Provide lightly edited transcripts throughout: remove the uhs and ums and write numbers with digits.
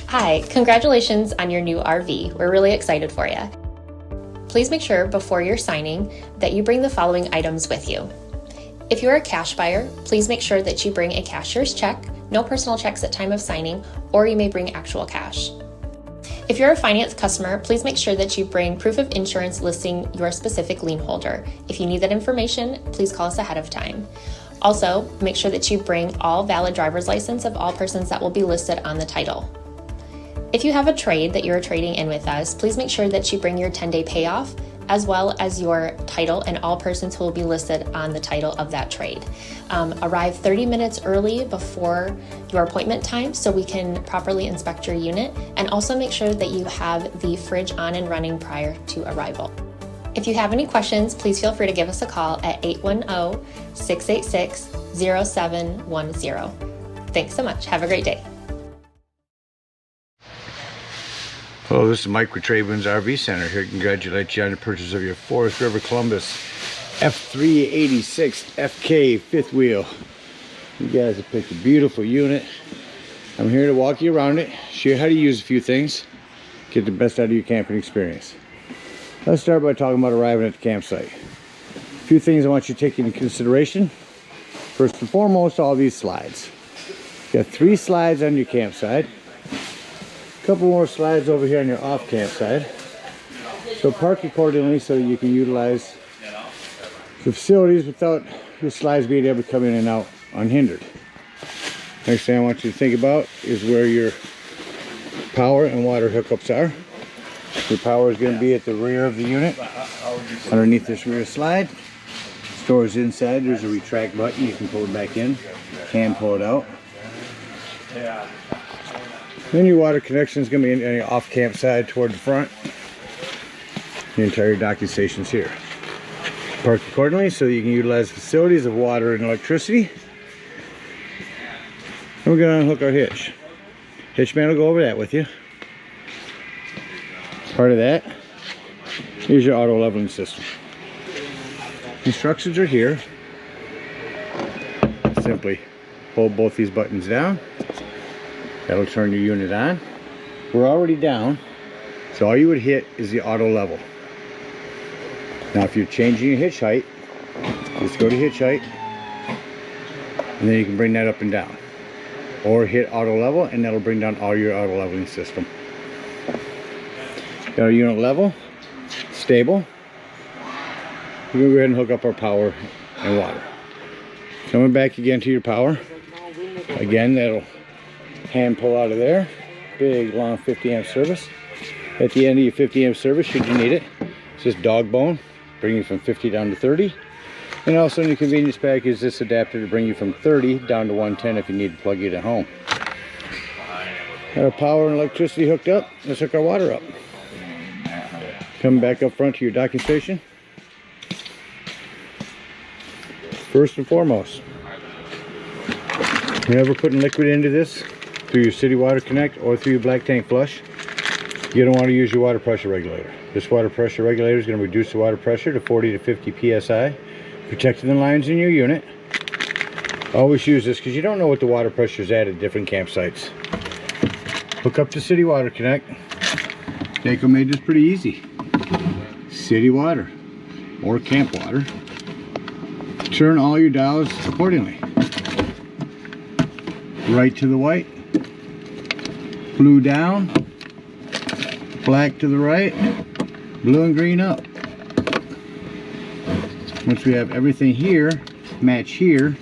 Hi, congratulations on your new RV. We're really excited for you. Please make sure before you're signing that you bring the following items with you. If you're a cash buyer, please make sure that you bring a cashier's check, no personal checks at time of signing, or you may bring actual cash. If you're a finance customer, please make sure that you bring proof of insurance listing your specific lien holder. If you need that information, please call us ahead of time. Also, make sure that you bring all valid driver's license of all persons that will be listed on the title. If you have a trade that you're trading in with us, please make sure that you bring your 10-day payoff as well as your title and all persons who will be listed on the title of that trade. Arrive 30 minutes early before your appointment time so we can properly inspect your unit, and also make sure that you have the fridge on and running prior to arrival. If you have any questions, please feel free to give us a call at 810-686-0710. Thanks so much. Have a great day. Hello, this is Mike with TradeWinds RV Center here to congratulate you on the purchase of your Forest River Columbus F386 FK fifth wheel. You guys have picked a beautiful unit. I'm here to walk you around it, show you how to use a few things, get the best out of your camping experience. Let's start by talking about arriving at the campsite. A few things I want you to take into consideration. First and foremost, all these slides. You got 3 slides on your campsite. Couple more slides over here on your off campsite. So park accordingly so you can utilize the facilities without your slides being able to come in and out unhindered. Next thing I want you to think about is where your power and water hookups are. Your power is going to be at the rear of the unit, underneath this rear slide. Storage inside. There's a retract button. You can pull it back in, can pull it out. Then your water connection is going to be on your off camp side toward the front. The entire docking station's here. Park accordingly so you can utilize facilities of water and electricity. And we're going to unhook our hitch. Hitchman will go over that with you. Part of that is your auto leveling system. Instructions are here. Simply hold both these buttons down. That'll turn your unit on. We're already down, so all you would hit is the auto level. Now if you're changing your hitch height, just go to hitch height, and then you can bring that up and down. Or hit auto level, and that'll bring down all your auto leveling system. Got our unit level, stable. We're gonna go ahead and hook up our power and water. Coming back again to your power. Again, that'll hand pull out of there. Big long 50 amp service. At the end of your 50 amp service, should you need it, it's just dog bone, bring you from 50 down to 30. And also in the convenience pack is this adapter to bring you from 30 down to 110 if you need to plug it at home. Got our power and electricity hooked up. Let's hook our water up. Come back up front to your docking station. First and foremost, whenever putting liquid into this through your city water connect or through your black tank flush, you're going to want to use your water pressure regulator. This water pressure regulator is going to reduce the water pressure to 40 to 50 psi, protecting the lines in your unit. Always use this because you don't know what the water pressure is at different campsites. Hook up to city water connect. Daco made this pretty easy. City water or camp water. Turn all your dials accordingly. Right to the white, blue down, black to the right, blue and green up. Once we have everything here, match here,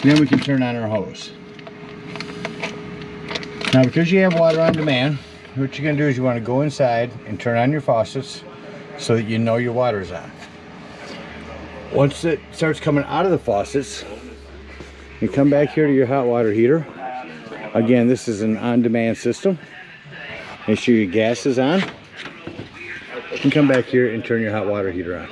then we can turn on our hose. Now because you have water on demand, what you're going to do is you want to go inside and turn on your faucets so that you know your water is on. Once it starts coming out of the faucets, you come back here to your hot water heater. Again, this is an on-demand system. Make sure your gas is on. You can come back here and turn your hot water heater on.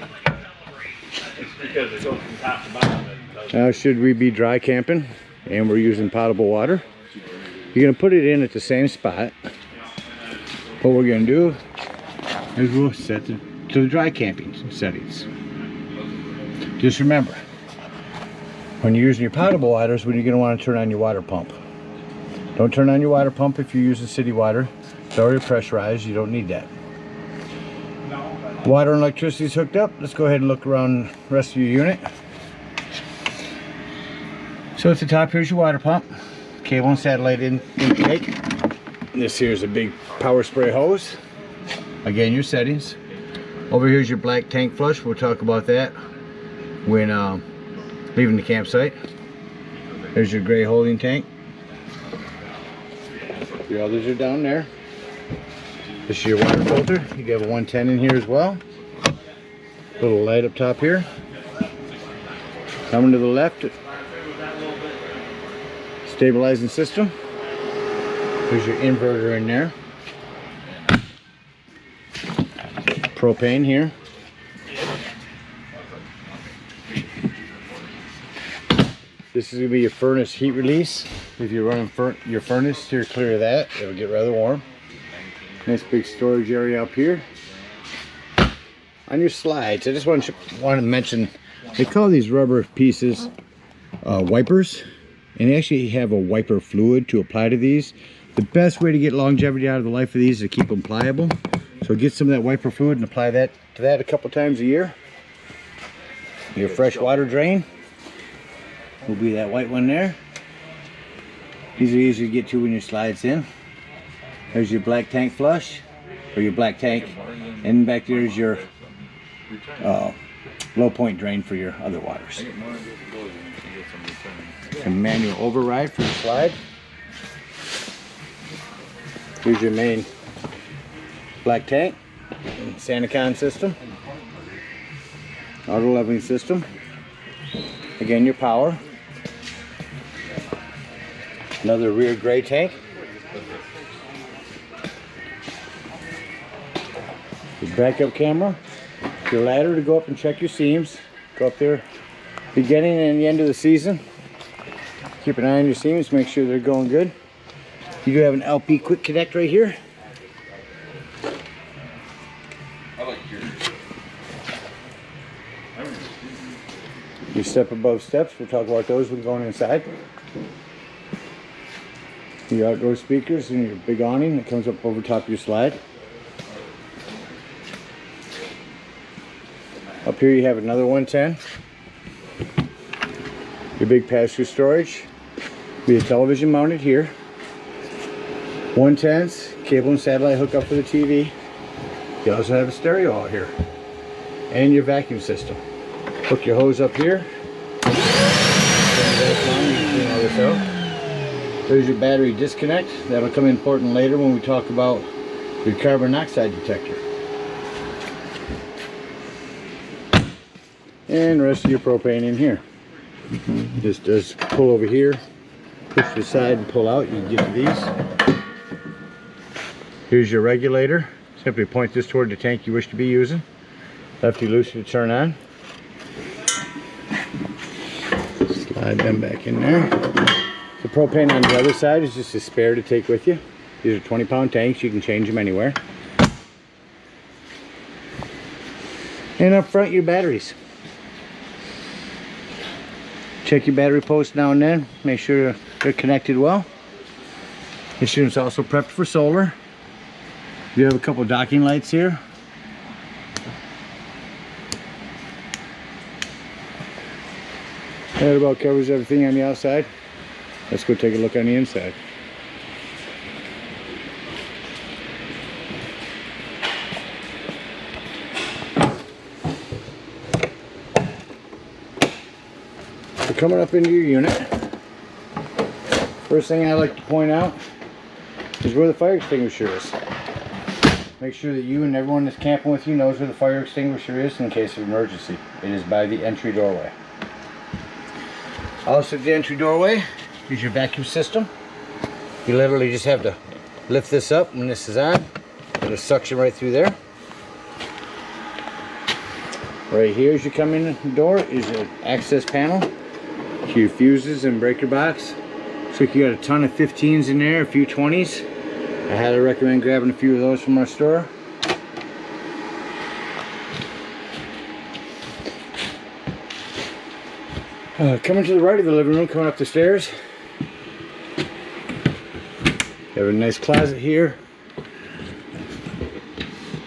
Now, should we be dry camping and we're using potable water, you're going to put it in at the same spot. What we're going to do is we'll set it to the dry camping settings. Just remember, when you're using your potable waters, when you're going to want to turn on your water pump. Don't turn on your water pump if you're using city water. It's already pressurized, you don't need that. Water and electricity is hooked up. Let's go ahead and look around the rest of your unit. So at the top, here's your water pump. Cable and satellite intake. This here is a big power spray hose. Again, your settings. Over here's your black tank flush. We'll talk about that when leaving the campsite. There's your gray holding tank. Your others are down there. This is your water filter. You have a 110 in here as well. Little light up top here. Coming to the left, stabilizing system. There's your inverter in there. Propane here. This is going to be your furnace heat release. If you're running your furnace, steer clear of that. It'll get rather warm. Nice big storage area up here. On your slides, I just want to mention, they call these rubber pieces wipers, and they actually have a wiper fluid to apply to these. The best way to get longevity out of the life of these is to keep them pliable. So get some of that wiper fluid and apply that to that a couple times a year. Your fresh water drain will be that white one there. These are easy to get to when your slides in. There's your black tank flush, or your black tank, and back there is your low point drain for your other waters. A manual override for the slide. Here's your main black tank, Sanacon system, auto leveling system. Again, your power. Another rear gray tank. Your backup camera. Your ladder to go up and check your seams. Go up there beginning and the end of the season. Keep an eye on your seams, make sure they're going good. You do have an LP quick connect right here. Your step above steps, we'll talk about those when going inside. Your outdoor speakers and your big awning that comes up over top of your slide. Up here you have another 110. Your big pass-through storage. Be a television mounted here. 110s, cable and satellite hookup for the TV. You also have a stereo out here. And your vacuum system. Hook your hose up here. There's your battery disconnect. That'll come important later when we talk about your carbon monoxide detector. And the rest of your propane in here. Just pull over here, push to the side and pull out. You can get to these. Here's your regulator. Simply point this toward the tank you wish to be using. Lefty loosey to turn on. Slide them back in there. The propane on the other side is just a spare to take with you. These are 20-pound tanks. You can change them anywhere. And up front, your batteries. Check your battery post now and then. Make sure they're connected well. This unit's also prepped for solar. You have a couple docking lights here. That about covers everything on the outside. Let's go take a look on the inside. So coming up into your unit, first thing I like to point out is where the fire extinguisher is. Make sure that you and everyone that's camping with you knows where the fire extinguisher is in case of emergency. It is by the entry doorway. Also at the entry doorway is your vacuum system. You literally just have to lift this up when this is on. It'll suction right through there. Right here as you come in the door is an access panel to your fuses and breaker box. So you got a ton of 15s in there, a few 20s. I highly recommend grabbing a few of those from our store. Coming to the right of the living room, coming up the stairs, You have a nice closet here.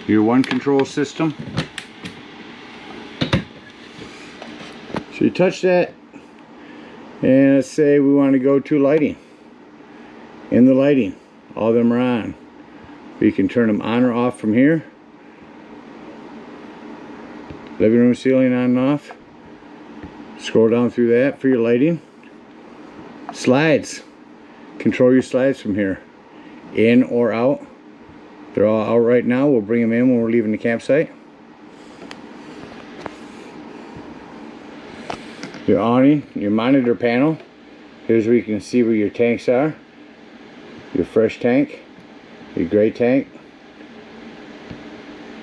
Your one control system. So you touch that, and let's say we want to go to lighting. In the lighting, all of them are on. You can turn them on or off from here. Living room ceiling on and off. Scroll down through that for your lighting. Slides. Control your slides from here. In or out. They're all out right now. We'll bring them in when we're leaving the campsite. Your awning, your monitor panel. Here's where you can see where your tanks are. Your fresh tank, your gray tank.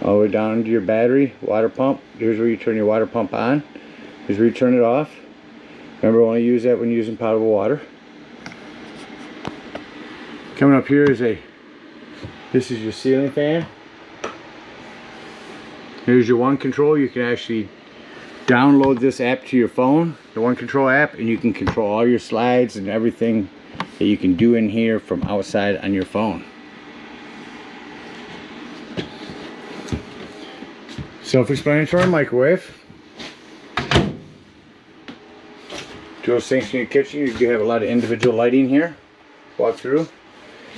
All the way down to your battery, water pump. Here's where you turn your water pump on. Here's where you turn it off. Remember, only use that when using potable water. Coming up here is this is your ceiling fan. Here's your one control. You can actually download this app to your phone, the one control app, and you can control all your slides and everything that you can do in here from outside on your phone. Self-explanatory microwave. Dual sinks in your kitchen. You do have a lot of individual lighting here. Walk through.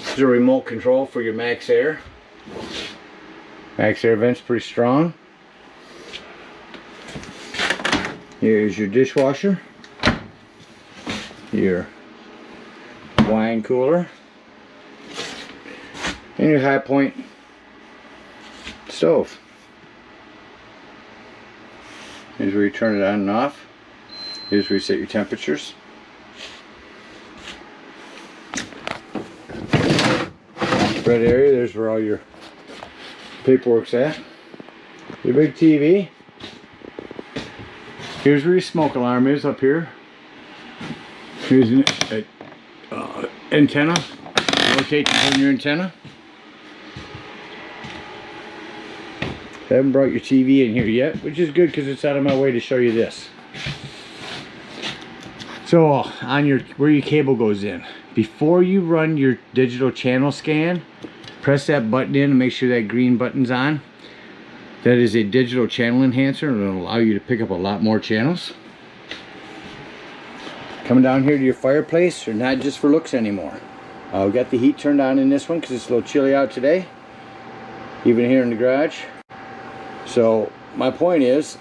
There's a remote control for your max air. Max air vent's pretty strong. Here's your dishwasher. Your wine cooler. And your high point stove. Here's where you turn it on and off. Here's where you set your temperatures. Red area, there's where all your paperwork's at. Your big TV. Here's where your smoke alarm is, up here. Here's an antenna. Rotate to turn your antenna. Haven't brought your TV in here yet, which is good because it's out of my way to show you this. So on where your cable goes in, before you run your digital channel scan, press that button in and make sure that green button's on. That is a digital channel enhancer, and it'll allow you to pick up a lot more channels. Coming down here to your fireplace, or not just for looks anymore. We've got the heat turned on in this one because it's a little chilly out today, even here in the garage. So my point is,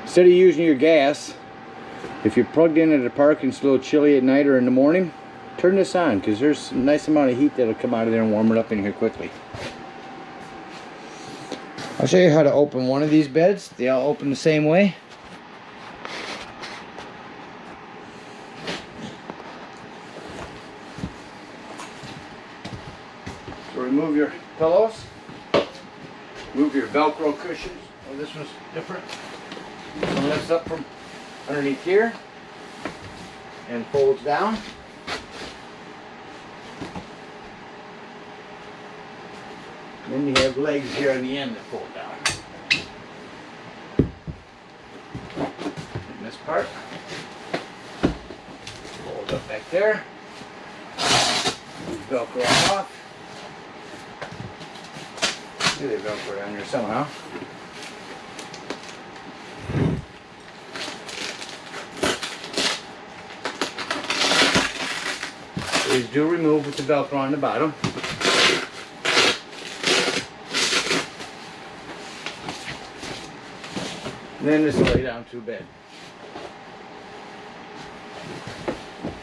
instead of using your gas, if you're plugged in at a park and it's a little chilly at night or in the morning, turn this on because there's a nice amount of heat that'll come out of there and warm it up in here quickly. I'll show you how to open one of these beds. They all open the same way. So remove your pillows. Move your Velcro cushions. Oh, this one's different. One lifts up from underneath here and folds down. Then you have legs here on the end that fold down. And this part fold up back there. Velcro off. They Velcro down here somehow. These do remove with the Velcro on the bottom. And then this will lay down to bed.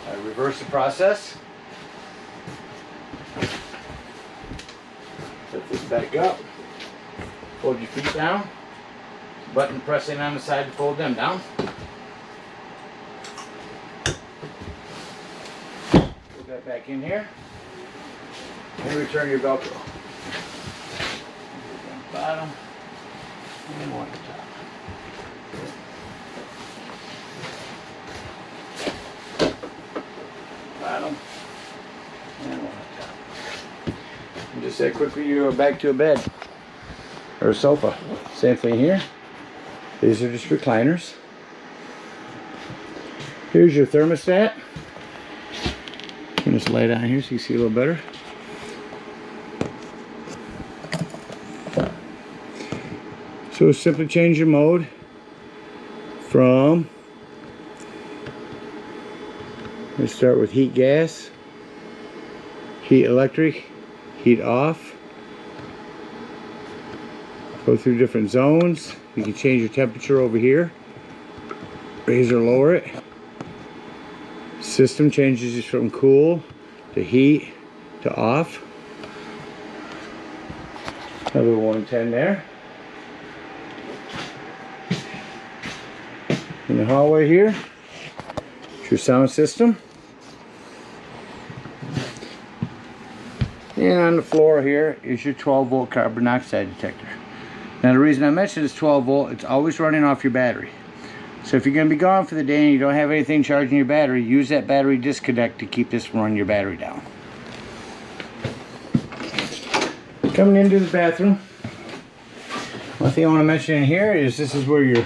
I reverse the process. Set this back up. Fold your feet down. Button press in on the side to fold them down. Put that back in here. And return your Velcro. Down the bottom. And one at the top. Bottom. And one at the top. And just that quickly you're back to a bed. Or a sofa. Same thing here. These are just recliners. Here's your thermostat. I'm just lay down here so you see a little better. So simply change your mode from, let's start with heat gas, heat electric, heat off. Go through different zones. You can change your temperature over here, raise or lower it. System changes from cool to heat to off. Another 110 there. In the hallway here, it's your sound system. And on the floor here is your 12-volt carbon monoxide detector. Now the reason I mentioned it's 12 volt, it's always running off your battery. So if you're going to be gone for the day and you don't have anything charging your battery, use that battery disconnect to keep this from running your battery down. Coming into the bathroom, one thing I want to mention in here is this is where your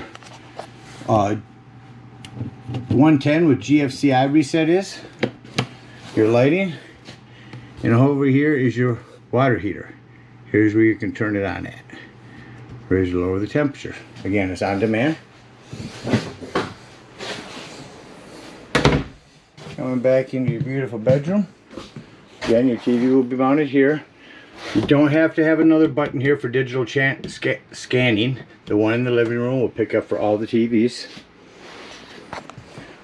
110 with GFCI reset is, your lighting, and over here is your water heater. Here's where you can turn it on at. Raise or lower the temperature. Again, it's on demand. Coming back into your beautiful bedroom. Again, your TV will be mounted here. You don't have to have another button here for digital scanning. The one in the living room will pick up for all the TVs.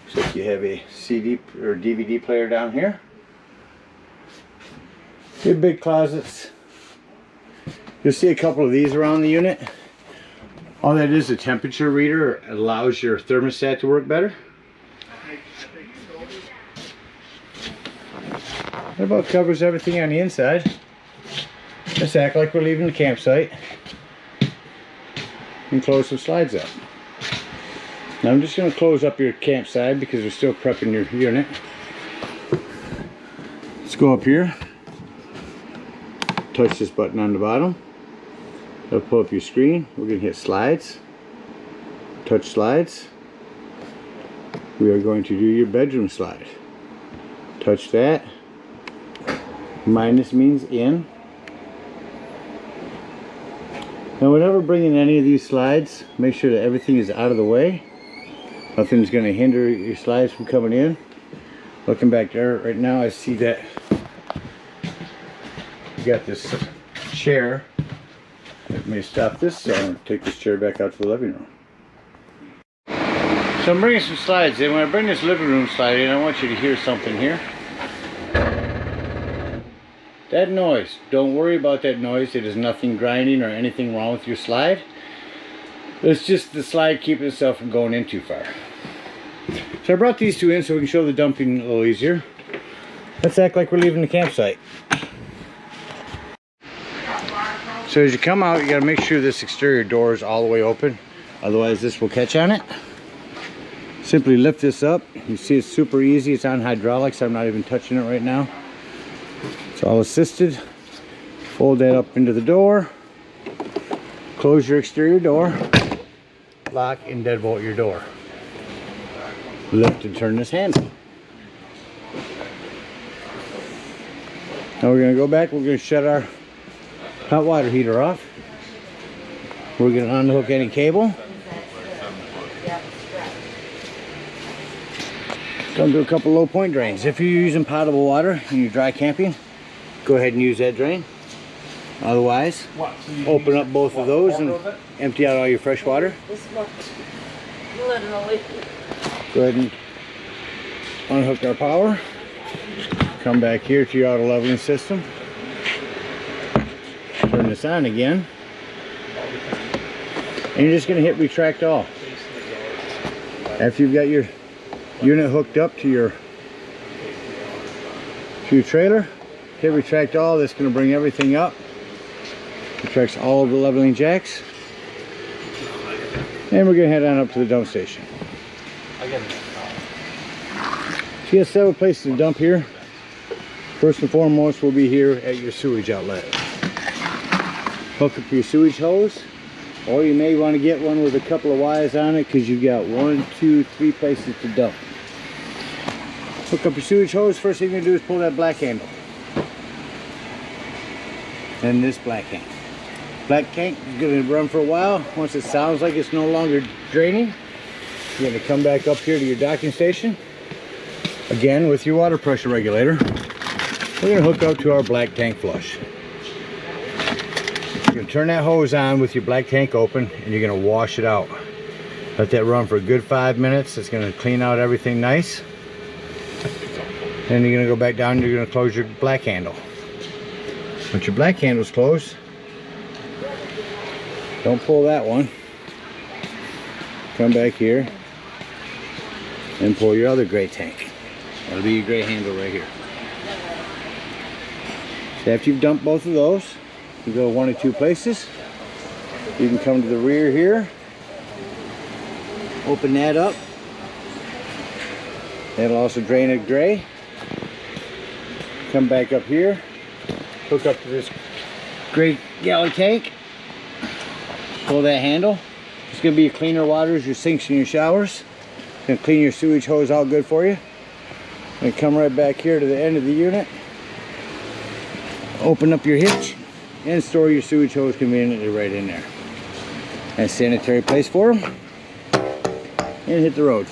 So if you have a CD or DVD player down here. Your big closets. You'll see a couple of these around the unit. All that is a temperature reader. It allows your thermostat to work better. That about covers everything on the inside. Let's act like we're leaving the campsite and close some slides up. Now I'm just going to close up your campsite because we're still prepping your unit. Let's go up here. Touch this button on the bottom. It'll pull up your screen. We're going to hit slides. Touch slides. We are going to do your bedroom slide. Touch that. Minus means in. Now whenever bringing any of these slides, make sure that everything is out of the way. Nothing's going to hinder your slides from coming in. Looking back there right now, I see that you got this chair. Let me stop this, so I'm going to take this chair back out to the living room. So I'm bringing some slides in. When I bring this living room slide in, I want you to hear something here. That noise, don't worry about that noise. It is nothing grinding or anything wrong with your slide. It's just the slide keeping itself from going in too far. So I brought these two in so we can show the dumping a little easier. Let's act like we're leaving the campsite. So as you come out, you got to make sure this exterior door is all the way open. Otherwise this will catch on it. Simply lift this up. You see it's super easy. It's on hydraulics. I'm not even touching it right now. It's all assisted. Fold that up into the door. Close your exterior door. Lock and deadbolt your door. Lift and turn this handle. Now we're going to go back. We're going to shut our hot water heater off. We're going to unhook any cable. Come to a couple low point drains. If you're using potable water and you're dry camping, go ahead and use that drain. Otherwise, open up both of those and empty out all your fresh water. Literally. Go ahead and unhook our power. Come back here to your auto leveling system. Turn this on again. And you're just going to hit retract all. After you've got your unit hooked up to your trailer, hit retract all. That's going to bring everything up. Retracts all of the leveling jacks. And we're going to head on up to the dump station. So you have several places to dump here. First and foremost, we'll be here at your sewage outlet. Hook up your sewage hose, or you may want to get one with a couple of wires on it because you've got 1, 2, 3 places to dump. Hook up your sewage hose. First thing you're going to do is pull that black handle. And this black handle. Black tank is going to run for a while. Once it sounds like it's no longer draining, you're going to come back up here to your docking station. Again, with your water pressure regulator, we're going to hook up to our black tank flush. You're going to turn that hose on with your black tank open, and you're going to wash it out. Let that run for a good 5 minutes. It's going to clean out everything nice. Then you're going to go back down and you're going to close your black handle. Once your black handle's closed, don't pull that one. Come back here and pull your other gray tank. That'll be your gray handle right here. So after you've dumped both of those, you go one of two places. You can come to the rear here, open that up. That'll also drain a gray. Come back up here, hook up to this gray gallon tank, pull that handle. It's going to be cleaner water as your sinks and your showers. It's going to clean your sewage hose out good for you. And come right back here to the end of the unit, open up your hitch, and store your sewage hose conveniently right in there. Nice sanitary place for them. And hit the road.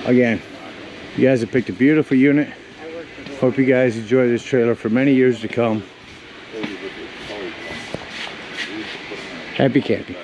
Again, you guys have picked a beautiful unit. Hope you guys enjoy this trailer for many years to come. Happy camping.